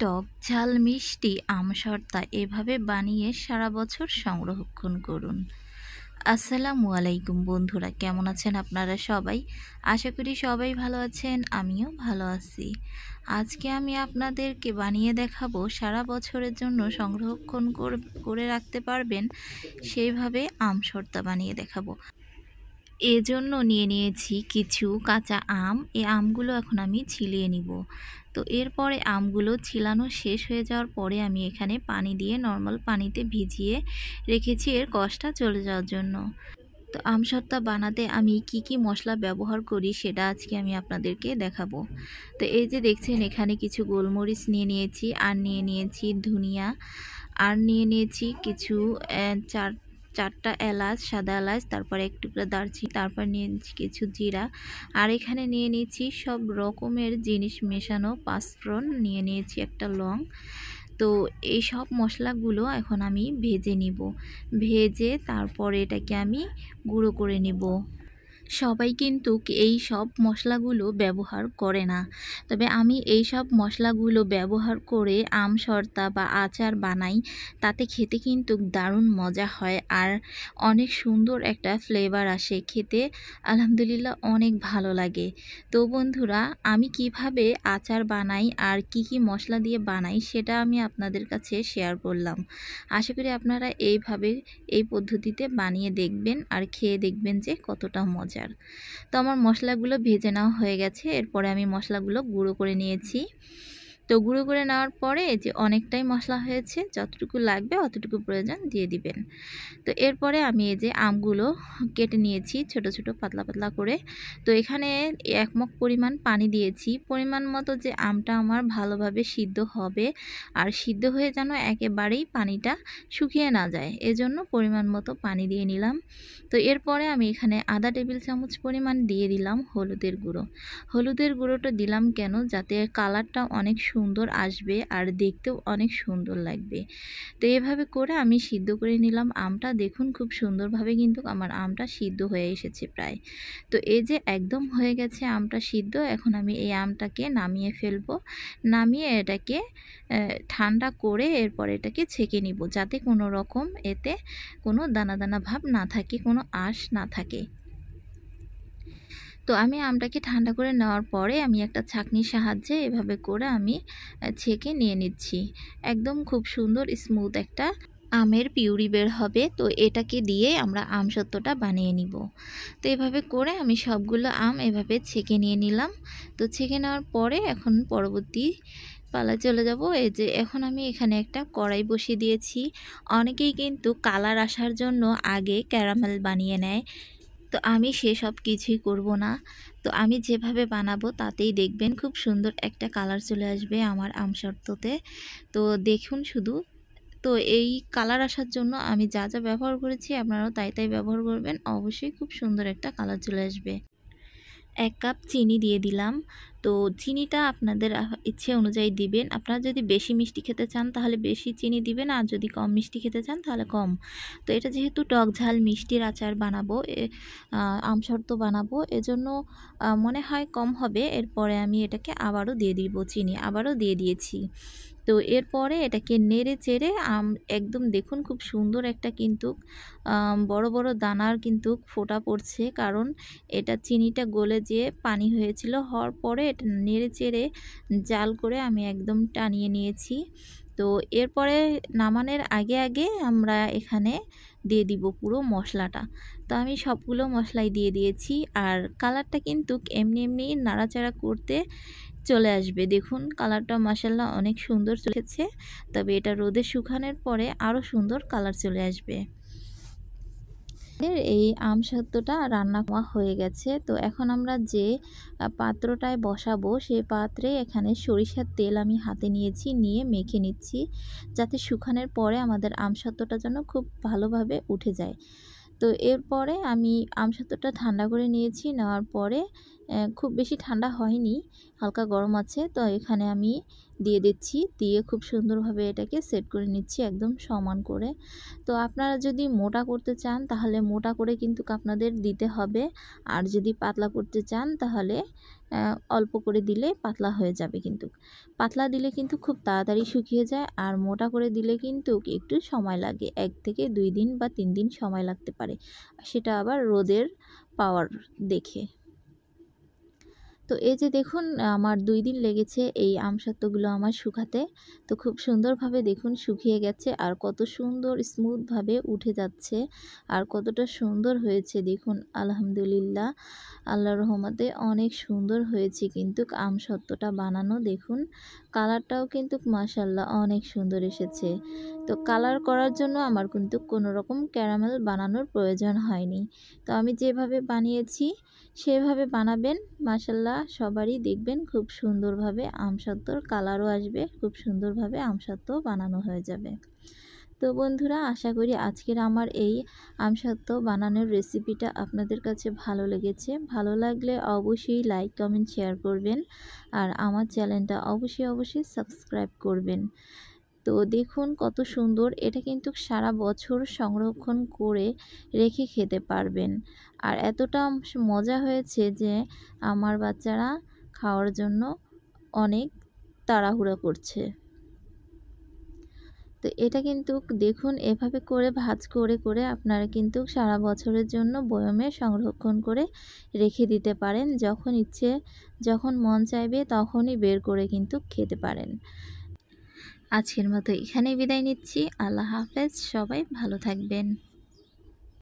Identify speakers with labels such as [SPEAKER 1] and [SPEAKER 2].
[SPEAKER 1] টক ঝাল মিষ্টি আমসর্তা এভাবে বানিয়ে সারা বছর সংরক্ষণ করুন। আসসালামু আলাইকুম বন্ধুরা, কেমন আছেন আপনারা সবাই? আশা করি সবাই ভালো আছেন, আমিও ভালো আছি। আজকে আমি আপনাদেরকে বানিয়ে দেখাবো সারা বছরের জন্য সংরক্ষণ করে রাখতে পারবেন সেইভাবে আমসর্তা বানিয়ে দেখাবো। এজন্য নিয়ে নিয়েছি কিছু কাঁচা আম। এই আমগুলো এখন আমি ছিলিয়ে নিব। তো এরপরে আমগুলো ছিলানো শেষ হয়ে যাওয়ার পরে আমি এখানে পানি দিয়ে নর্মাল পানিতে ভিজিয়ে রেখেছি এর কষটা চলে যাওয়ার জন্য। তো আমসত্ত্বা বানাতে আমি কি কি মশলা ব্যবহার করি সেটা আজকে আমি আপনাদেরকে দেখাবো। তো এই যে দেখছেন, এখানে কিছু গোলমরিচ নিয়ে নিয়েছি, আর নিয়ে নিয়েছি ধনিয়া, আর নিয়ে নিয়েছি কিছু চারটা এলাচ, সাদা এলাচ, তারপরে এক টুকরা দারচিনি, তারপর নিয়েছি কিছু জিরা, আর এখানে নিয়ে নিয়েছি সব রকমের জিনিস মেশানো পাঁচফোড়ন, নিয়ে নিয়েছি একটা লং। তো এই সব মশলাগুলো এখন আমি ভেজে নিব। ভেজে তারপরে এটাকে আমি গুঁড়ো করে নিব। সবাই কিন্তু এই সব মশলাগুলো ব্যবহার করে না, তবে আমি এই সব মশলাগুলো ব্যবহার করে আমসর্তা বা আচার বানাই। তাতে খেতে কিন্তু দারুণ মজা হয় আর অনেক সুন্দর একটা ফ্লেভার আসে, খেতে আলহামদুলিল্লাহ অনেক ভালো লাগে। তো বন্ধুরা, আমি কিভাবে আচার বানাই আর কি কি মশলা দিয়ে বানাই সেটা আমি আপনাদের কাছে শেয়ার করলাম। আশা করি আপনারা এইভাবে এই পদ্ধতিতে বানিয়ে দেখবেন আর খেয়ে দেখবেন যে কতটা মজার। তো আমার মশলাগুলো ভেজে নেওয়া হয়ে গেছে। এরপরে আমি মশলাগুলো গুঁড়ো করে নিয়েছি। তো গুঁড়ো করে নেওয়ার পরে যে অনেকটাই মশলা হয়েছে, যতটুকু লাগবে অতটুকু প্রয়োজন দিয়ে দিবেন। তো এরপরে আমি এই যে আমগুলো কেটে নিয়েছি ছোট ছোট পাতলা পাতলা করে। তো এখানে 1 মগ পরিমাণ পানি দিয়েছি, পরিমাণ মতো যে আমটা আমার ভালোভাবে সিদ্ধ হবে আর সিদ্ধ হয়ে যেন একেবারেই পানিটা শুকিয়ে না যায়, এজন্য পরিমাণ মতো পানি দিয়ে নিলাম। তো এরপরে আমি এখানে আধা টেবিল চামচ পরিমাণ দিয়ে দিলাম হলুদের গুঁড়ো। হলুদের গুঁড়োটা দিলাম কেন, যাতে কালারটা অনেক সুন্দর আসবে আর দেখতেও অনেক সুন্দর লাগবে। তো এভাবে করে আমি সিদ্ধ করে নিলাম আমটা। দেখুন খুব সুন্দরভাবে কিন্তু আমার আমটা সিদ্ধ হয়ে এসেছে প্রায়। তো এই যে একদম হয়ে গেছে আমটা সিদ্ধ। এখন আমি এই আমটাকে নামিয়ে ফেলবো। নামিয়ে এটাকে ঠান্ডা করে এরপর এটাকে ছেঁকে নিব, যাতে কোনো রকম এতে কোনো দানা দানা ভাব না থাকে, কোনো আঁশ না থাকে। তো আমি আমটাকে ঠান্ডা করে নেওয়ার পরে আমি একটা ছাঁকনির সাহায্যে এভাবে করে আমি ছেঁকে নিয়ে নিচ্ছি। একদম খুব সুন্দর স্মুথ একটা আমের পিউরি বের হবে। তো এটাকে দিয়ে আমরা আমসত্ত্বটা বানিয়ে নিব। তো এভাবে করে আমি সবগুলো আম এভাবে ছেঁকে নিয়ে নিলাম। তো ছেঁকে নেওয়ার পরে এখন পরবর্তী পালা চলে যাব। এই যে এখন আমি এখানে একটা কড়াই বসিয়ে দিয়েছি। অনেকেই কিন্তু কালার আসার জন্য আগে ক্যারামেল বানিয়ে নেয়। তো আমি সেসব কিছুই করব না। তো আমি যেভাবে বানাবো তাতেই দেখবেন খুব সুন্দর একটা কালার চলে আসবে আমার আমসত্ত্বতে। তো দেখুন শুধু। তো এই কালার আসার জন্য আমি যা যা ব্যবহার করেছি আপনারাও তাই তাই ব্যবহার করবেন, অবশ্যই খুব সুন্দর একটা কালার চলে আসবে। 1 কাপ চিনি দিয়ে দিলাম। তো চিনিটা আপনাদের ইচ্ছে অনুযায়ী দিবেন। আপনারা যদি বেশি মিষ্টি খেতে চান তাহলে বেশি চিনি দিবেন, আর যদি কম মিষ্টি খেতে চান তাহলে কম। তো এটা যেহেতু টক ঝাল মিষ্টির আচার বানাবো, আমসত্ত্ব বানাবো, এজন্য মনে হয় কম হবে। এরপরে আমি এটাকে আবারও দিয়ে দিব, চিনি আবারও দিয়ে দিয়েছি। তো এরপরে এটাকে নেড়ে চেড়ে একদম দেখুন খুব সুন্দর একটা কিন্তু বড় বড় দানার কিন্তু ফোঁটা পড়ছে, কারণ এটা চিনিটা গলে যেয়ে পানি হয়েছিল। হওয়ার পরে এটা নেড়ে চেড়ে জাল করে আমি একদম টানিয়ে নিয়েছি। তো এরপরে নামানোর আগে আগে আমরা এখানে দিয়ে দিব পুরো মশলাটা। তো আমি সবগুলো মশলাই দিয়ে দিয়েছি। আর কালারটা কিন্তু এমনি এমনি নাড়াচাড়া করতে চলে আসবে। দেখুন কালারটা মাশাআল্লাহ অনেক সুন্দর চলেছে, তবে এটা রোদে শুকানোর পরে আরও সুন্দর কালার চলে আসবে। এই আমসত্ত্বটা রান্না করা হয়ে গেছে। তো এখন আমরা যে পাত্রটায় বসাবো সেই পাত্রে এখানে সরিষার তেল আমি হাতে নিয়েছি, নিয়ে মেখে নিচ্ছি, যাতে শুকানোর পরে আমাদের আমসত্ত্বটা যেন খুব ভালোভাবে উঠে যায়। তো এরপরে আমি আমসত্ত্বটা ঠান্ডা করে নিয়েছি। নেওয়ার পরে খুব বেশি ঠান্ডা হয়নি, হালকা গরম আছে। তো এখানে আমি দিয়ে দিচ্ছি, দিয়ে খুব সুন্দরভাবে এটাকে সেট করে নিচ্ছি একদম সমান করে। তো আপনারা যদি মোটা করতে চান তাহলে মোটা করে কিন্তু আপনাদের দিতে হবে, আর যদি পাতলা করতে চান তাহলে অল্প করে দিলে পাতলা হয়ে যাবে। কিন্তু পাতলা দিলে কিন্তু খুব তাড়াতাড়ি শুকিয়ে যায়, আর মোটা করে দিলে কিন্তু একটু সময় লাগে, 1 থেকে 2 দিন বা 3 দিন সময় লাগতে পারে, সেটা আবার রোদের পাওয়ার দেখে। তো এই যে দেখুন আমার 2 দিন লেগেছে এই আমসত্ত্বগুলো আমার শুকাতে। তো খুব সুন্দরভাবে দেখুন শুকিয়ে গেছে, আর কত সুন্দর স্মুথভাবে উঠে যাচ্ছে, আর কতটা সুন্দর হয়েছে দেখুন। আলহামদুলিল্লাহ, আল্লাহর রহমতে অনেক সুন্দর হয়েছে কিন্তু আমসত্ত্বটা বানানো। দেখুন কালারটাও কিন্তু মাশাআল্লাহ অনেক সুন্দর এসেছে। তো কালার করার জন্য আমার কিন্তু কোনো রকম ক্যারামেল বানানোর প্রয়োজন হয়নি। তো আমি যেভাবে বানিয়েছি সেভাবে বানাবেন, মাশাআল্লাহ সবারই দেখবেন খুব সুন্দরভাবে আমসত্ত্বর কালারও আসবে, খুব সুন্দরভাবে আমসত্ত্ব বানানো হয়ে যাবে। তো বন্ধুরা, আশা করি আজকের আমার এই আমসত্ত্ব বানানোর রেসিপিটা আপনাদের কাছে ভালো লেগেছে। ভালো লাগলে অবশ্যই লাইক, কমেন্ট, শেয়ার করবেন, আর আমার চ্যানেলটা অবশ্যই সাবস্ক্রাইব করবেন। তো দেখুন কত সুন্দর, এটা কিন্তু সারা বছর সংরক্ষণ করে রেখে খেতে পারবেন। আর এতটা মজা হয়েছে যে আমার বাচ্চারা খাওয়ার জন্য অনেক তাড়াহুড়া করছে। তো এটা কিন্তু দেখুন এভাবে করে ভাঁজ করে আপনারা কিন্তু সারা বছরের জন্য বয়মে সংরক্ষণ করে রেখে দিতে পারেন। যখন ইচ্ছে, যখন মন চাইবে তখনই বের করে কিন্তু খেতে পারেন। আজকের মতো এখানেই বিদায় নিচ্ছি। আল্লাহ হাফেজ, সবাই ভালো থাকবেন।